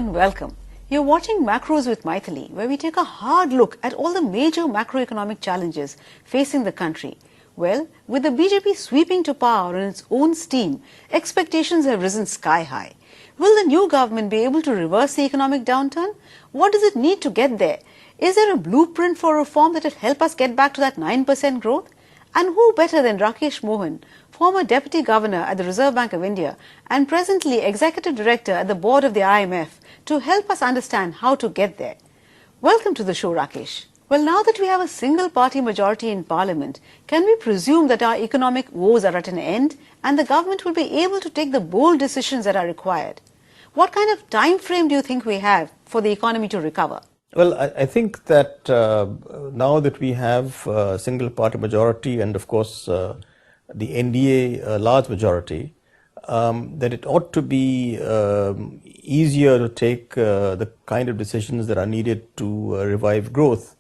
and welcome. You're watching Macros with Mythili, where we take a hard look at all the major macroeconomic challenges facing the country. Well, with the BJP sweeping to power on its own steam, expectations have risen sky high. Will the new government be able to reverse the economic downturn? What does it need to get there? Is there a blueprint for reform that will help us get back to that 9% growth? And who better than Rakesh Mohan, former Deputy Governor at the Reserve Bank of India and presently Executive Director at the Board of the IMF, to help us understand how to get there? Welcome to the show, Rakesh. Well, now that we have a single-party majority in Parliament, can we presume that our economic woes are at an end and the government will be able to take the bold decisions that are required? What kind of time frame do you think we have for the economy to recover? Well, I think that now that we have a single party majority and of course the NDA large majority, that it ought to be easier to take the kind of decisions that are needed to revive growth.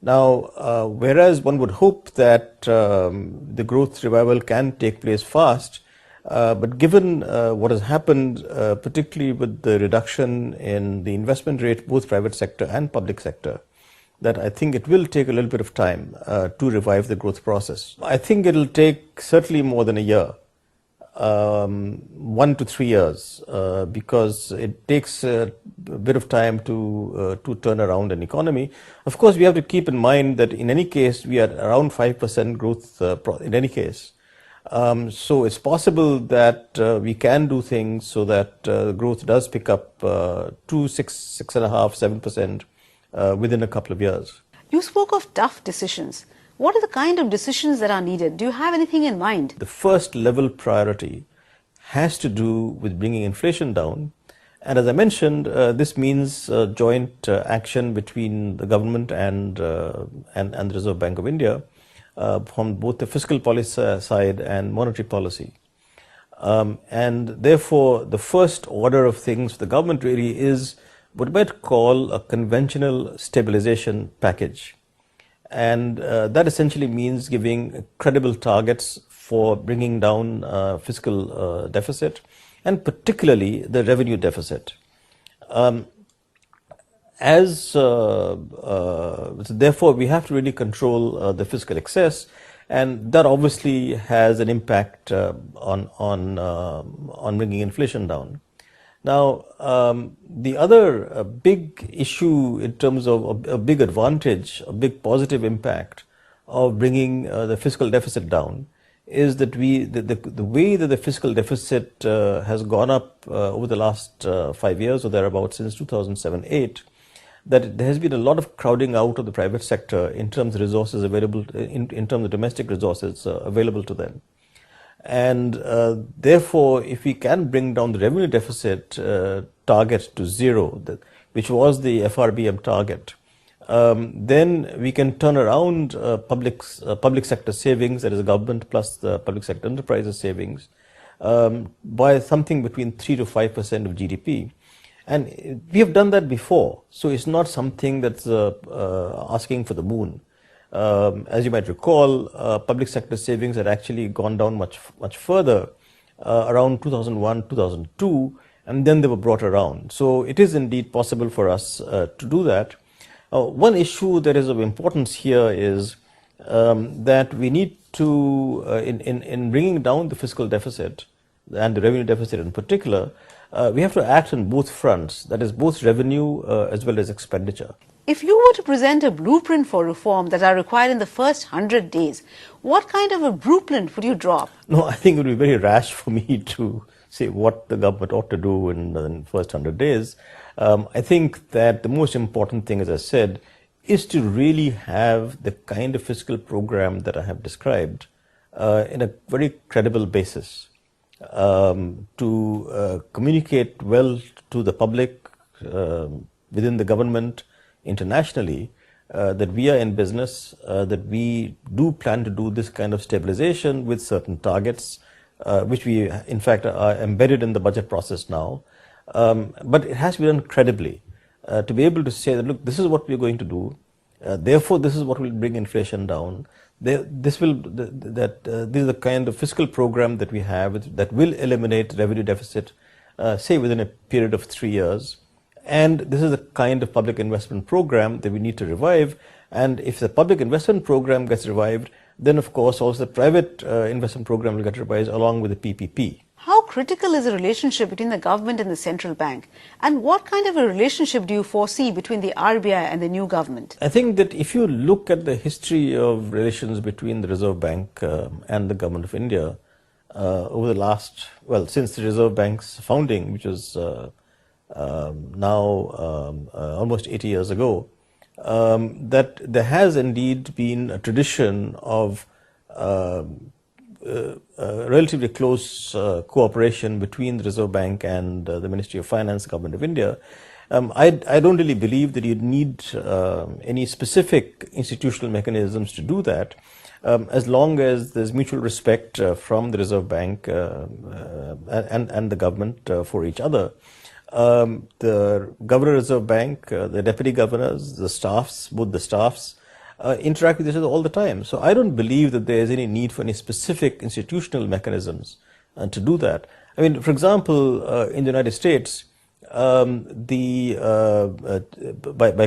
Now, whereas one would hope that the growth revival can take place fast, but given what has happened, particularly with the reduction in the investment rate, both private sector and public sector, that I think it will take a little bit of time to revive the growth process. I think it will take certainly more than a year, 1 to 3 years, because it takes a bit of time to turn around an economy. Of course, we have to keep in mind that in any case, we are around 5% growth in any case. So it's possible that we can do things so that growth does pick up to 6.5%, 7% within a couple of years. You spoke of tough decisions. What are the kind of decisions that are needed? Do you have anything in mind? The first level priority has to do with bringing inflation down. And as I mentioned, this means joint action between the government and the Reserve Bank of India, from both the fiscal policy side and monetary policy. And therefore, the first order of things for the government really is what we might call a conventional stabilization package. And that essentially means giving credible targets for bringing down fiscal deficit, and particularly the revenue deficit. Therefore, we have to really control the fiscal excess, and that obviously has an impact on bringing inflation down. Now, the other big issue in terms of a big advantage, a big positive impact of bringing the fiscal deficit down is that the way that the fiscal deficit has gone up over the last 5 years or thereabouts, since 2007-8, that there has been a lot of crowding out of the private sector in terms of resources available, in terms of domestic resources available to them. And therefore, if we can bring down the revenue deficit target to zero, which was the FRBM target, then we can turn around public sector savings, that is government plus the public sector enterprises savings, by something between 3 to 5% of GDP. And we have done that before, so it's not something that's asking for the moon. As you might recall, public sector savings had actually gone down much further around 2001, 2002, and then they were brought around. So it is indeed possible for us to do that. One issue that is of importance here is that we need to, in bringing down the fiscal deficit and the revenue deficit in particular, we have to act on both fronts, that is both revenue as well as expenditure. If you were to present a blueprint for reform that are required in the first 100 days, what kind of a blueprint would you draw up? No, I think it would be very rash for me to say what the government ought to do in the first 100 days. I think that the most important thing, as I said, is to really have the kind of fiscal program that I have described in a very credible basis, to communicate well to the public, within the government, internationally, that we are in business, that we do plan to do this kind of stabilization with certain targets, which we in fact are embedded in the budget process now. But it has to be done credibly, to be able to say that, look, this is what we're going to do, therefore this is what will bring inflation down. This is the kind of fiscal program that we have that will eliminate revenue deficit, say within a period of 3 years. And this is a kind of public investment program that we need to revive. And if the public investment program gets revived, then of course also the private investment program will get revised along with the PPP. How critical is the relationship between the government and the central bank? And what kind of a relationship do you foresee between the RBI and the new government? I think that if you look at the history of relations between the Reserve Bank and the government of India over the last, well, since the Reserve Bank's founding, which was now almost 80 years ago, that there has indeed been a tradition of relatively close cooperation between the Reserve Bank and the Ministry of Finance, Government of India. I don't really believe that you'd need any specific institutional mechanisms to do that, as long as there's mutual respect from the Reserve Bank and the government for each other. The Governor of the Reserve Bank, the Deputy Governors, the staffs, both the staffs, interact with each other all the time. So I don't believe that there is any need for any specific institutional mechanisms to do that. I mean, for example, in the United States, by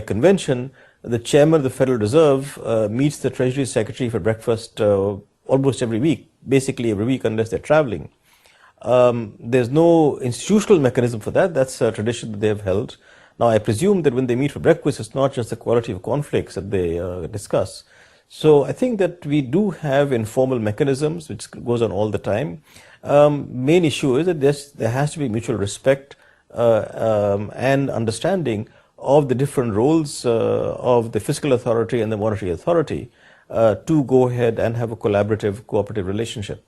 convention, the chairman of the Federal Reserve meets the Treasury Secretary for breakfast almost every week, basically every week unless they're traveling. There's no institutional mechanism for that. That's a tradition that they have held. Now, I presume that when they meet for breakfast, it's not just the quality of conflicts that they discuss. So I think that we do have informal mechanisms, which goes on all the time. Main issue is that there has to be mutual respect and understanding of the different roles of the fiscal authority and the monetary authority to go ahead and have a collaborative, cooperative relationship.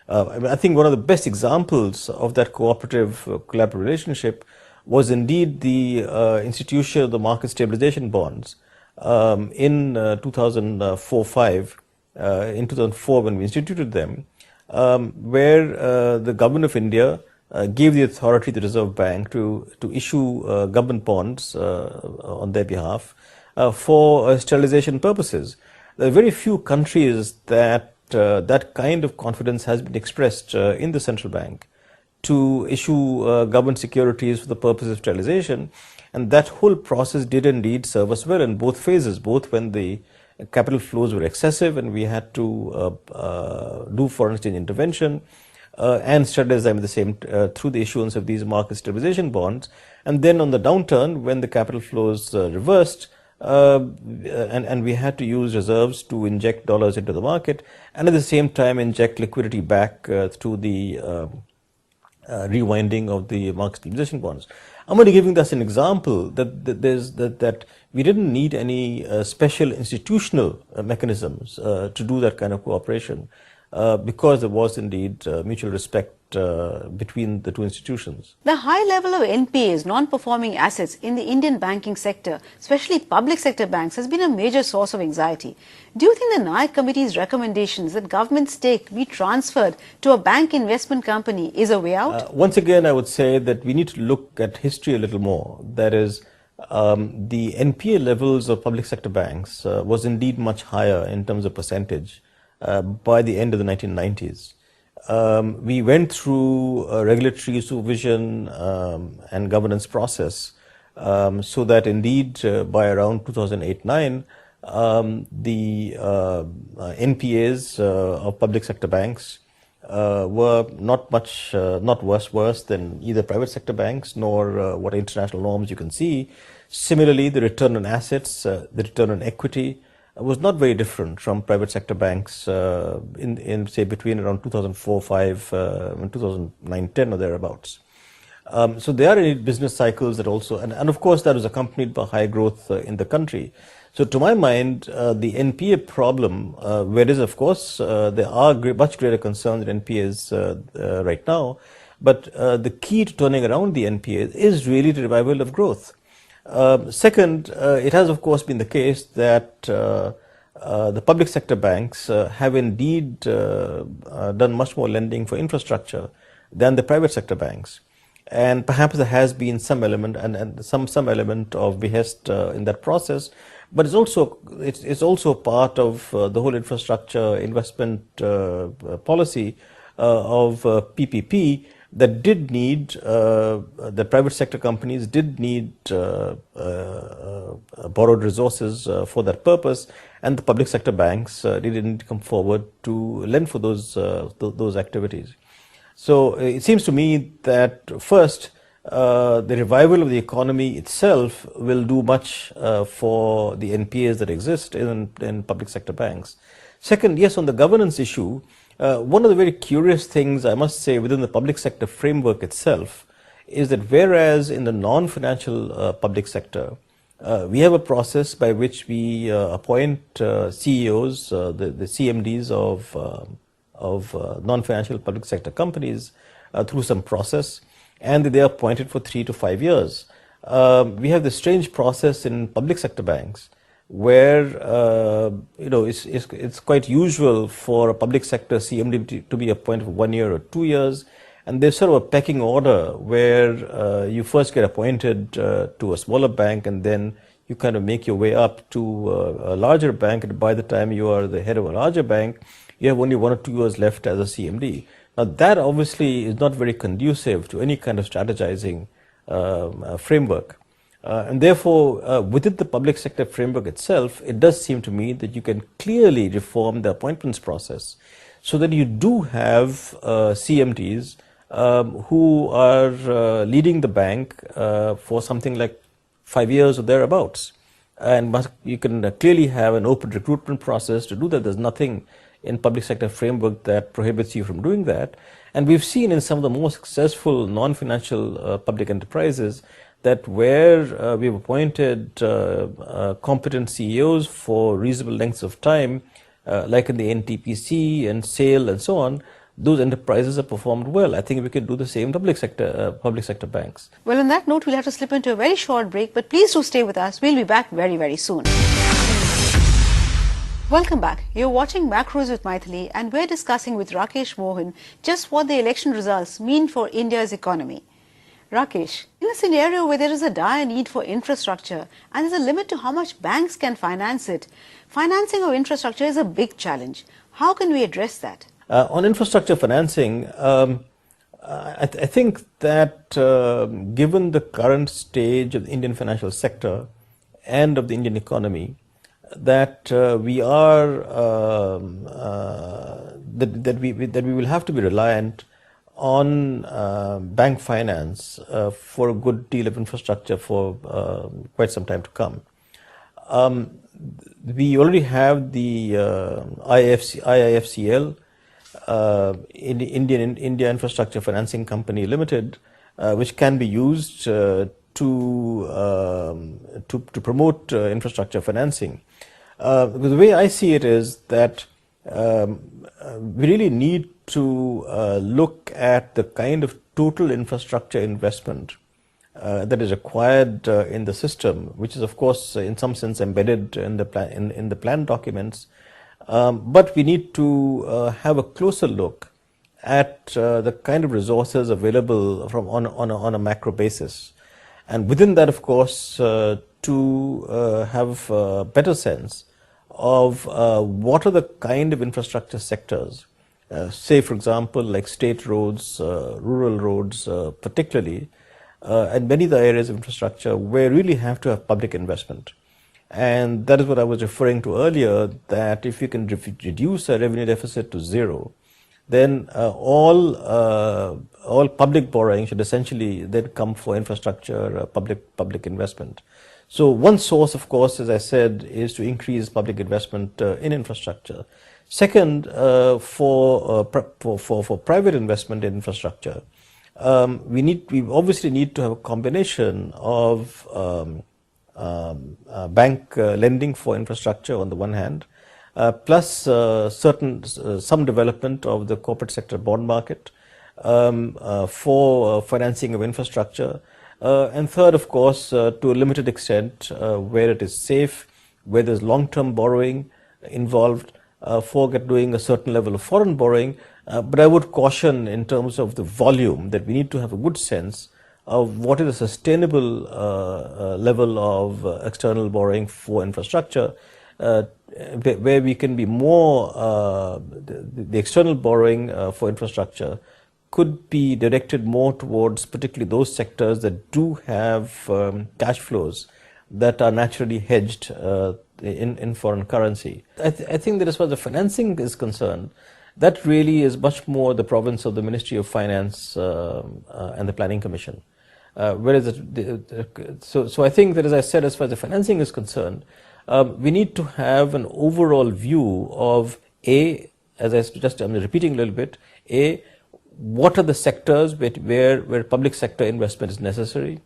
I think one of the best examples of that cooperative, collaborative relationship was indeed the institution of the market stabilization bonds in 2004-5, in 2004 when we instituted them, where the Government of India gave the authority to the Reserve Bank to issue government bonds on their behalf for sterilization purposes. There are very few countries that that kind of confidence has been expressed in the central bank to issue government securities for the purpose of sterilization, and that whole process did indeed serve us well in both phases, both when the capital flows were excessive and we had to do foreign exchange intervention and sterilize them the same through the issuance of these market stabilization bonds, and then on the downturn when the capital flows reversed and we had to use reserves to inject dollars into the market and at the same time inject liquidity back through the rewinding of the market stabilization bonds. I'm only giving this an example that we didn't need any special institutional mechanisms to do that kind of cooperation because there was indeed mutual respect between the two institutions. The high level of NPAs, non-performing assets in the Indian banking sector, especially public sector banks, has been a major source of anxiety. Do you think the Nayak Committee's recommendations that government stake be transferred to a bank investment company is a way out? Once again, I would say that we need to look at history a little more. That is, the NPA levels of public sector banks was indeed much higher in terms of percentage by the end of the 1990s. We went through a regulatory supervision and governance process so that indeed by around 2008-9 the NPAs of public sector banks were not worse than either private sector banks nor what international norms you can see. Similarly, the return on assets, the return on equity was not very different from private sector banks in say between around 2004-5 and 2009-10 or thereabouts. So there are business cycles that also, and of course that was accompanied by high growth in the country. So to my mind, the NPA problem, whereas of course there are much greater concerns in NPAs right now, but the key to turning around the NPAs is really the revival of growth. Second, it has of course been the case that the public sector banks have indeed done much more lending for infrastructure than the private sector banks, and perhaps there has been some element and some element of behest in that process, but it's also part of the whole infrastructure investment policy of PPP, that did need, the private sector companies did need borrowed resources for that purpose, and the public sector banks didn't come forward to lend for those activities. So it seems to me that first, the revival of the economy itself will do much for the NPAs that exist in public sector banks. Second, yes, on the governance issue, one of the very curious things I must say within the public sector framework itself is that whereas in the non-financial public sector, we have a process by which we appoint CEOs, the CMDs of non-financial public sector companies through some process, and they are appointed for 3 to 5 years. We have this strange process in public sector banks where it's quite usual for a public sector CMD to be appointed for 1 year or 2 years, and there's sort of a pecking order where you first get appointed to a smaller bank, and then you kind of make your way up to a larger bank, and by the time you are the head of a larger bank, you have only 1 or 2 years left as a CMD. Now that obviously is not very conducive to any kind of strategizing framework. And therefore, within the public sector framework itself, it does seem to me that you can clearly reform the appointments process so that you do have CMDs who are leading the bank for something like 5 years or thereabouts. And you can clearly have an open recruitment process to do that. There's nothing in public sector framework that prohibits you from doing that. And we've seen in some of the most successful non-financial public enterprises that where we've appointed competent CEOs for reasonable lengths of time, like in the NTPC and SAIL and so on, those enterprises have performed well. I think we can do the same public sector banks. Well, on that note, we'll have to slip into a very short break, but please do stay with us. We'll be back very, very soon. Welcome back. You're watching Macros with Mythili, and we're discussing with Rakesh Mohan just what the election results mean for India's economy. Rakesh, in a scenario where there is a dire need for infrastructure and there's a limit to how much banks can finance it, financing of infrastructure is a big challenge. How can we address that? On infrastructure financing, I think that given the current stage of the Indian financial sector and of the Indian economy, that we will have to be reliant on bank finance for a good deal of infrastructure for quite some time to come. We already have the IIFCL, India Infrastructure Financing Company Limited, which can be used to promote infrastructure financing. The way I see it is that we really need to look at the kind of total infrastructure investment that is required in the system, which is of course in some sense embedded in the plan documents. But we need to have a closer look at the kind of resources available on a macro basis, and within that, of course, to have a better sense of what are the kind of infrastructure sectors, say for example like state roads, rural roads particularly, and many of the areas of infrastructure where we really have to have public investment. And that is what I was referring to earlier, that if you can reduce a revenue deficit to zero, then all public borrowing should essentially then come for infrastructure, public investment. So one source, of course, as I said, is to increase public investment in infrastructure. Second, for private investment in infrastructure, we obviously need to have a combination of bank lending for infrastructure on the one hand, plus some development of the corporate sector bond market for financing of infrastructure. And third, of course, to a limited extent, where it is safe, where there's long-term borrowing involved, for doing a certain level of foreign borrowing. But I would caution in terms of the volume that we need to have a good sense of what is a sustainable level of external borrowing for infrastructure, where we can be more, the external borrowing for infrastructure could be directed more towards particularly those sectors that do have cash flows that are naturally hedged in foreign currency. I think that as far as the financing is concerned, that really is much more the province of the Ministry of Finance and the Planning Commission. Whereas, so I think that, as I said, as far as the financing is concerned, we need to have an overall view of I'm repeating a little bit, what are the sectors where public sector investment is necessary,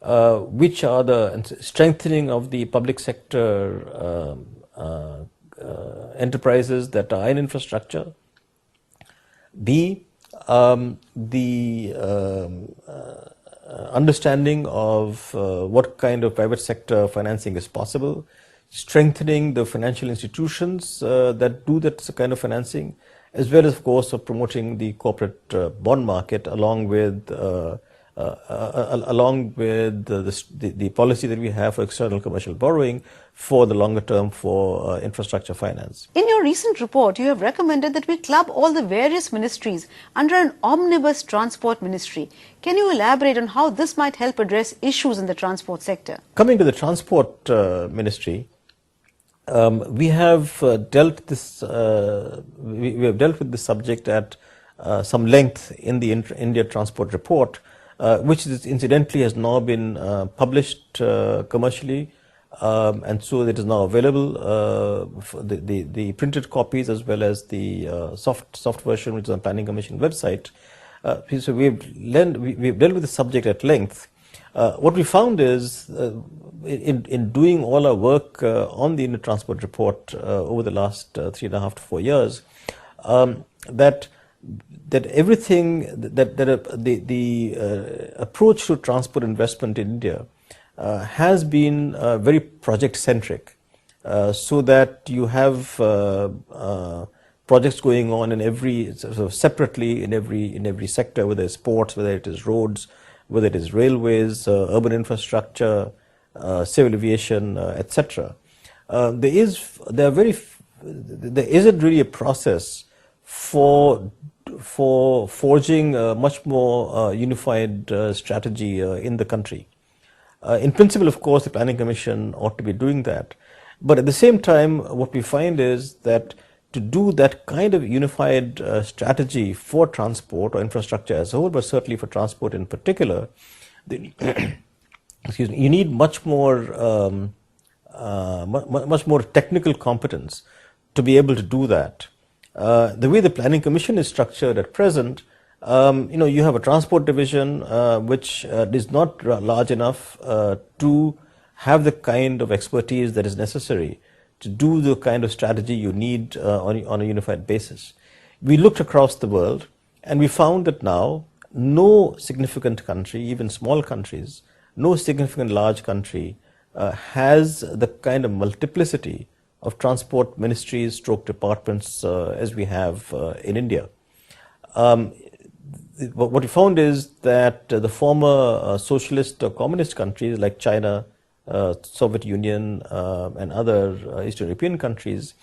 which are the strengthening of the public sector enterprises that are in infrastructure, the understanding of what kind of private sector financing is possible, strengthening the financial institutions that do that kind of financing, as well as, of course, of promoting the corporate bond market along with the policy that we have for external commercial borrowing for the longer term for infrastructure finance. In your recent report, you have recommended that we club all the various ministries under an omnibus transport ministry. Can you elaborate on how this might help address issues in the transport sector? Coming to the transport ministry, we have dealt with this subject at some length in the India Transport Report, which incidentally has now been published commercially, and so it is now available for the printed copies as well as the soft version, which is on Planning Commission website. So we've dealt with the subject at length. What we found is, in doing all our work on the Indian Transport Report over the last 3.5 to 4 years, that everything the approach to transport investment in India has been very project centric, so that you have projects going on in every sort of separately in every sector, whether it's ports, whether it is roads, whether it is railways, urban infrastructure, civil aviation, etc. There isn't really a process for forging a much more unified strategy in the country. In principle, of course, the Planning Commission ought to be doing that. But at the same time, what we find is that to do that kind of unified strategy for transport or infrastructure as a whole, but certainly for transport in particular, excuse me, you need much more technical competence to be able to do that. The way the Planning Commission is structured at present, you have a transport division which is not large enough to have the kind of expertise that is necessary to do the kind of strategy you need on a unified basis. We looked across the world and we found that now no significant country, even small countries, no significant large country has the kind of multiplicity of transport ministries stroke departments as we have in India. What we found is that the former socialist or communist countries like China, Soviet Union, and other Eastern European countries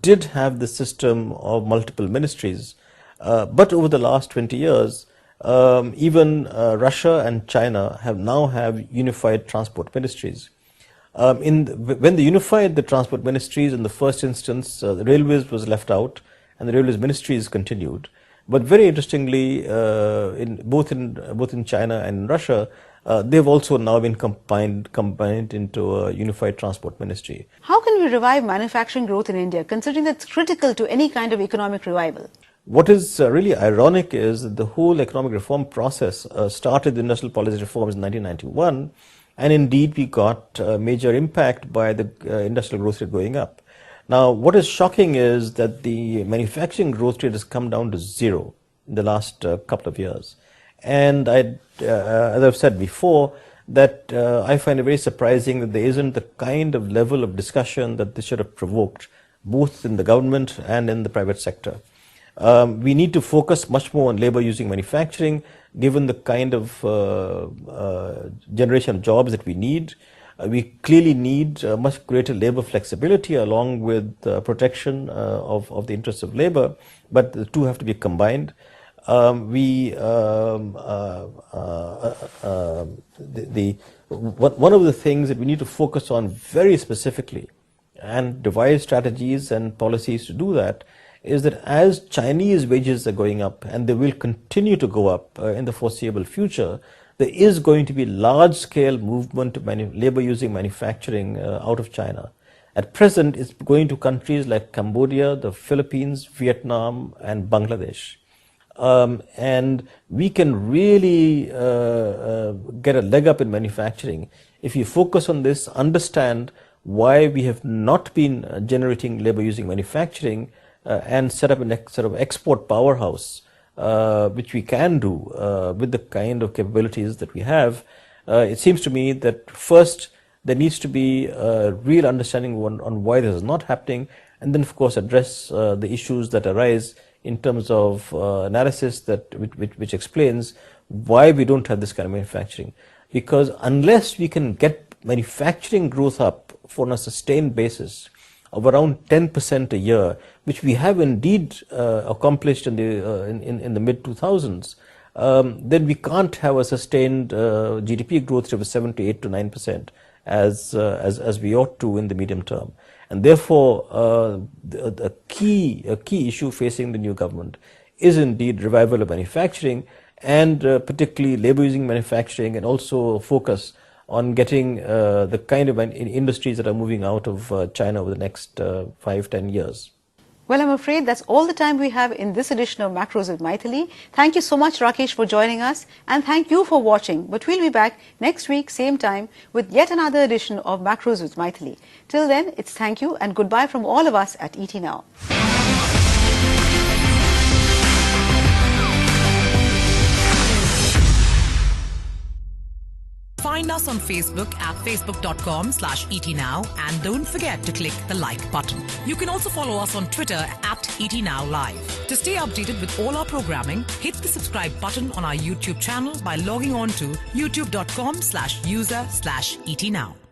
did have the system of multiple ministries. But over the last 20 years, even Russia and China have unified transport ministries. When they unified the transport ministries in the first instance, the railways was left out and the railways ministries continued. But very interestingly, both in China and in Russia, they've also now been combined into a unified transport ministry. How can we revive manufacturing growth in India, considering that's critical to any kind of economic revival? What is really ironic is that the whole economic reform process started the industrial policy reforms in 1991, and indeed we got major impact by the industrial growth rate going up. Now, what is shocking is that the manufacturing growth rate has come down to zero in the last couple of years. And as I've said before, that I find it very surprising that there isn't the kind of level of discussion that this should have provoked, both in the government and in the private sector. We need to focus much more on labor using manufacturing, given the kind of generation of jobs that we need. We clearly need much greater labor flexibility along with protection of the interests of labor, but the two have to be combined. one of the things that we need to focus on very specifically and devise strategies and policies to do that is that as Chinese wages are going up, and they will continue to go up in the foreseeable future, there is going to be large-scale movement of labor-using manufacturing out of China. At present, it's going to countries like Cambodia, the Philippines, Vietnam, and Bangladesh. And we can really get a leg up in manufacturing if you focus on this, understand why we have not been generating labor-using manufacturing, and set up a sort of export powerhouse, which we can do with the kind of capabilities that we have. It seems to me that first there needs to be a real understanding on why this is not happening, and then of course address the issues that arise in terms of analysis which explains why we don't have this kind of manufacturing. Because unless we can get manufacturing growth up on a sustained basis of around 10% a year, which we have indeed accomplished in the mid 2000s, then we can't have a sustained GDP growth rate of 7 to 8 to 9% as we ought to in the medium term. And therefore, a key issue facing the new government is indeed revival of manufacturing, and particularly labor-using manufacturing, and also focus on getting the kind of industries that are moving out of China over the next 5-10 years. Well, I'm afraid that's all the time we have in this edition of Macros with Mythili. Thank you so much, Rakesh, for joining us, and thank you for watching. But we'll be back next week, same time, with yet another edition of Macros with Mythili. Till then, it's thank you and goodbye from all of us at ET Now. Find us on Facebook at facebook.com/ETNow, and don't forget to click the like button. You can also follow us on Twitter at ETNowLive. To stay updated with all our programming, hit the subscribe button on our YouTube channel by logging on to youtube.com/user/ETNow.